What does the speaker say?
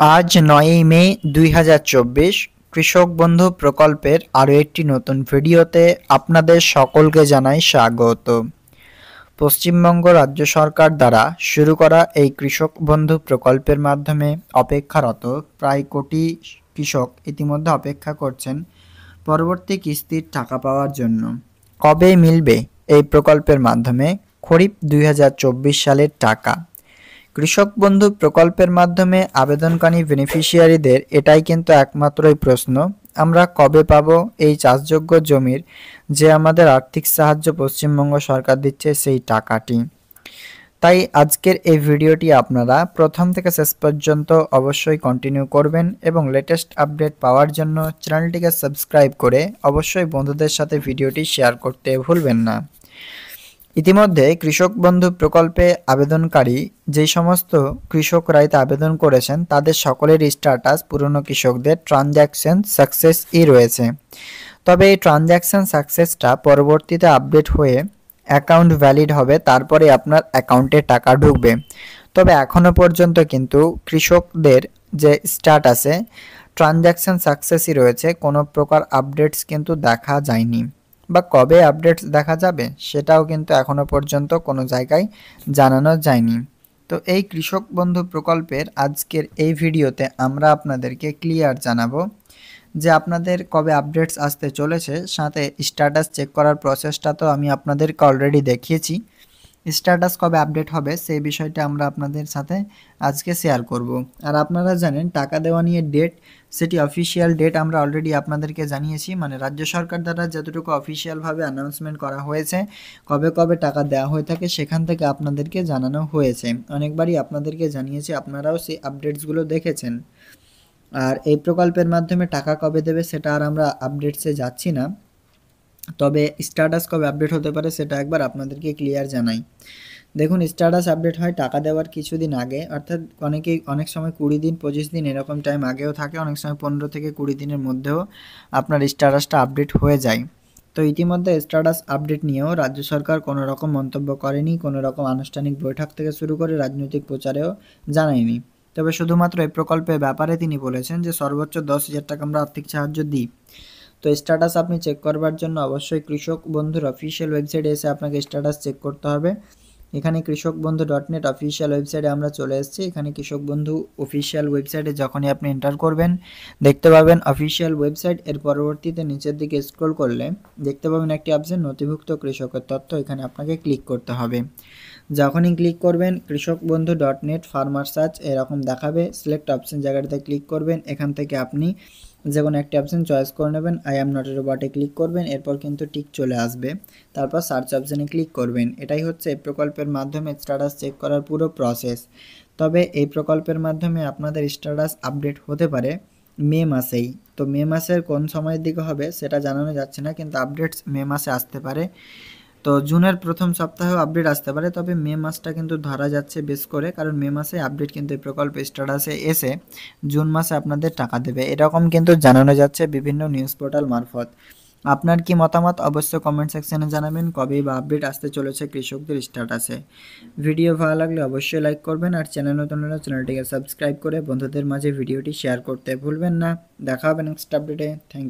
আজ ৯ই মে ২০২৪ কৃষক বন্ধু প্রকল্পের আরও একটি নতুন ভিডিওতে আপনাদের সকলকে জানাই স্বাগত। পশ্চিমবঙ্গ রাজ্য সরকার দ্বারা শুরু করা এই কৃষক বন্ধু প্রকল্পের মাধ্যমে অপেক্ষারত প্রায় কোটি কৃষক ইতিমধ্যে অপেক্ষা করছেন পরবর্তী কিস্তির টাকা পাওয়ার জন্য। কবে মিলবে এই প্রকল্পের মাধ্যমে খরিফ ২০২৪ সালের টাকা? কৃষক বন্ধু প্রকল্পের মাধ্যমে আবেদনকারী বেনিফিশিয়ারিদের এটাই কিন্তু একমাত্রই প্রশ্ন, আমরা কবে পাবো এই চাষযোগ্য জমির যে আমাদের আর্থিক সাহায্য পশ্চিমবঙ্গ সরকার দিচ্ছে সেই টাকাটি। তাই আজকের এই ভিডিওটি আপনারা প্রথম থেকে শেষ পর্যন্ত অবশ্যই কন্টিনিউ করবেন এবং লেটেস্ট আপডেট পাওয়ার জন্য চ্যানেলটিকে সাবস্ক্রাইব করে অবশ্যই বন্ধুদের সাথে ভিডিওটি শেয়ার করতে ভুলবেন না। ইতিমধ্যে কৃষক বন্ধু প্রকল্পে আবেদনকারী যে সমস্ত কৃষকরা এতে আবেদন করেছেন তাদের সকলের স্ট্যাটাস পুরনো কৃষকদের ট্রানজ্যাকশন সাকসেসই রয়েছে। তবে এই ট্রানজ্যাকশন সাকসেসটা পরবর্তীতে আপডেট হয়ে অ্যাকাউন্ট ভ্যালিড হবে, তারপরে আপনার অ্যাকাউন্টে টাকা ঢুকবে। তবে এখনও পর্যন্ত কিন্তু কৃষকদের যে স্ট্যাটাসে ট্রানজ্যাকশন সাকসেসই রয়েছে, কোনো প্রকার আপডেটস কিন্তু দেখা যায়নি, বা কবে আপডেটস দেখা যাবে সেটাও কিন্তু এখনও পর্যন্ত কোনো জায়গায় জানানো যায়নি। তো এই কৃষক বন্ধু প্রকল্পের আজকের এই ভিডিওতে আমরা আপনাদেরকে ক্লিয়ার জানাবো যে আপনাদের কবে আপডেটস আসতে চলেছে, সাথে স্ট্যাটাস চেক করার প্রসেসটা তো আমি আপনাদেরকে অলরেডি দেখিয়েছি। স্ট্যাটাস কবে আপডেট হবে সেই বিষয়টা আমরা আপনাদের সাথে আজকে শেয়ার করব। আর আপনারা জানেন টাকা দেওয়া নিয়ে ডেট, সেটি অফিসিয়াল ডেট আমরা অলরেডি আপনাদেরকে জানিয়েছি, মানে রাজ্য সরকার দ্বারা যতটুকু অফিসিয়ালভাবে অ্যানাউন্সমেন্ট করা হয়েছে কবে কবে টাকা দেওয়া হয়ে থাকে সেখান থেকে আপনাদেরকে জানানো হয়েছে। অনেকবারই আপনাদেরকে জানিয়েছি, আপনারাও সেই আপডেটসগুলো দেখেছেন। আর এই প্রকল্পের মাধ্যমে টাকা কবে দেবে সেটা আর আমরা আপডেটসে যাচ্ছি না, তবে স্ট্যাটাস কবে আপডেট হতে পারে সেটা একবার আপনাদেরকে ক্লিয়ার জানাই। দেখুন, স্ট্যাটাস আপডেট হয় টাকা দেওয়ার কিছুদিন আগে, অর্থাৎ অনেক সময় 20 দিন 25 দিন এরকম টাইম আগেও থাকে, অনেক সময় 15 থেকে 20 দিনের মধ্যেও আপনার স্ট্যাটাসটা আপডেট হয়ে যায়। তো ইতিমধ্যে স্ট্যাটাস আপডেট নিয়েও রাজ্য সরকার কোনো রকম মন্তব্য করেনি, কোনো রকম আনুষ্ঠানিক বৈঠক থেকে শুরু করে রাজনৈতিক প্রচারেও জানায়নি। তবে শুধুমাত্র এই প্রকল্পের ব্যাপারে তিনি বলেছেন যে সর্বোচ্চ 10,000 টাকা আমরা আর্থিক সাহায্য দিই। তো স্ট্যাটাস আপনি চেক করবার জন্য অবশ্যই কৃষক বন্ধুর অফিসিয়াল ওয়েবসাইটে এসে আপনাকে স্ট্যাটাস চেক করতে হবে। এখানে কৃষক বন্ধু .net অফিসিয়াল ওয়েবসাইটে আমরা চলে এসেছি। এখানে কৃষক বন্ধু অফিসিয়াল ওয়েবসাইটে যখনই আপনি এন্টার করবেন দেখতে পাবেন অফিসিয়াল ওয়েবসাইট। এর পরবর্তীতে নিচের দিকে স্ক্রল করলে দেখতে পাবেন একটি অপশন নথিভুক্ত কৃষকের তথ্য, এখানে আপনাকে ক্লিক করতে হবে। যখনই ক্লিক করবেন কৃষক বন্ধু .net ফার্মার সার্চ এরকম দেখাবে, সিলেক্ট অপশন জায়গাটাতে ক্লিক করবেন। এখান থেকে আপনি যে কোনো একটি অপশন চয়েস করে নেবেন, আই অ্যাম নট এ রোবটে ক্লিক করবেন, এরপর কিন্তু টিক চলে আসবে, তারপর সার্চ অপশানে ক্লিক করবেন। এটাই হচ্ছে এই প্রকল্পের মাধ্যমে স্ট্যাটাস চেক করার পুরো প্রসেস। তবে এই প্রকল্পের মাধ্যমে আপনাদের স্ট্যাটাস আপডেট হতে পারে মে মাসেই। তো মে মাসের কোন সময়ের দিকে হবে সেটা জানানো যাচ্ছে না, কিন্তু আপডেটস মে মাসে আসতে পারে। তো জুনের প্রথম সপ্তাহেও আপডেট আসতে পারে, তবে মে মাসটা কিন্তু ধরা যাচ্ছে বেশ করে, কারণ মে মাসে আপডেট কিন্তু এই প্রকল্প স্ট্যাটাসে এসে জুন মাসে আপনাদের টাকা দেবে, এরকম কিন্তু জানানো যাচ্ছে বিভিন্ন নিউজ পোর্টাল মারফত। আপনার কি মতামত অবশ্যই কমেন্ট সেকশনে জানাবেন কবে বা আপডেট আসতে চলেছে কৃষকদের স্ট্যাটাসে। ভিডিও ভালো লাগলে অবশ্যই লাইক করবেন, আর চ্যানেল নতুন হলে চ্যানেলটিকে সাবস্ক্রাইব করে বন্ধুদের মাঝে ভিডিওটি শেয়ার করতে ভুলবেন না। দেখা হবে নেক্সট আপডেটে। Thank you.